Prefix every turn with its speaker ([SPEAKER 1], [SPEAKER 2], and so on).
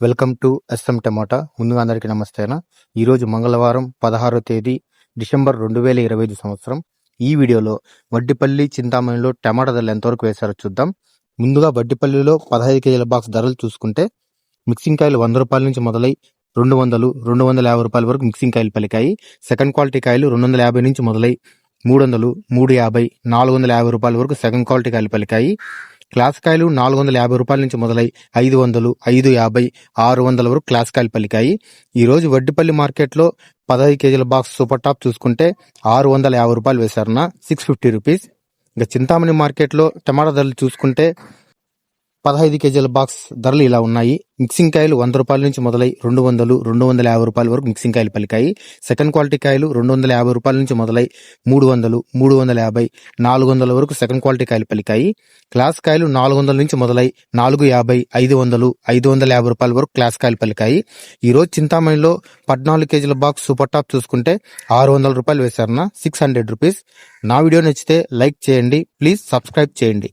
[SPEAKER 1] Welcome to S M tomato. ముందుగా అందరికీ నమస్తేనా. ఈరోజు మంగళవారం 16వ తేదీ డిసెంబర్ 2025 సంవత్సరం. ఈ వీడియోలో వడ్డిపల్లి చింతామణిలో టమాటా ధరలు ఎంతవరకు వేశారో చూద్దాం. ముందుగా వడ్డిపల్లిలో 15 కేజీల బాక్స్ ధరలు చూసుకుంటే మిక్సింగ్ కాయలు 100 రూపాయల నుంచి మొదలై 200, 250 రూపాయల వరకు మిక్సింగ్ కాయలు పలికాయి. సెకండ్ క్వాలిటీ కాయలు 250 నుంచి మొదలై 300, 350, 450 రూపాయల వరకు సెకండ్ క్వాలిటీ కాయలు పలికాయి. క్లాస్ కాయలు 450 రూపాయల నుంచి మొదలై 500, 550, 600 వరకు క్లాస్ కాయలు పలికాయి. ఈ రోజు వడ్డిపల్లి మార్కెట్లో 15 కేజీల బాక్స్ సూపర్ టాప్ చూసుకుంటే 650 రూపాయలు వేశారన్న, 650 రూపీస్. ఇంకా చింతామణి మార్కెట్లో టమాటా ధరలు చూసుకుంటే 15 కేజీల బాక్స్ ధరలు ఇలా ఉన్నాయి. మిక్సింగ్ కాయలు 100 రూపాయల నుంచి మొదలై 200, 250 రూపాయల వరకు మిక్సింగ్ కాయలు పలికాయి. సెకండ్ క్వాలిటీ కాయలు 250 రూపాయల నుంచి మొదలై 300, 350, 400 వరకు సెకండ్ క్వాలిటీ కాయలు పలికాయి. క్లాస్ కాయలు 400 నుంచి మొదలై 450, 500, 550 రూపాయల వరకు క్లాస్ కాయలు పలికాయి. ఈ రోజు చింతామణిలో 14 కేజీల బాక్స్ సూపర్ టాప్ చూసుకుంటే 600 రూపాయలు వేశారన్న, 600 రూపీస్. నా వీడియో నచ్చితే లైక్ చేయండి, ప్లీజ్ సబ్స్క్రైబ్ చేయండి.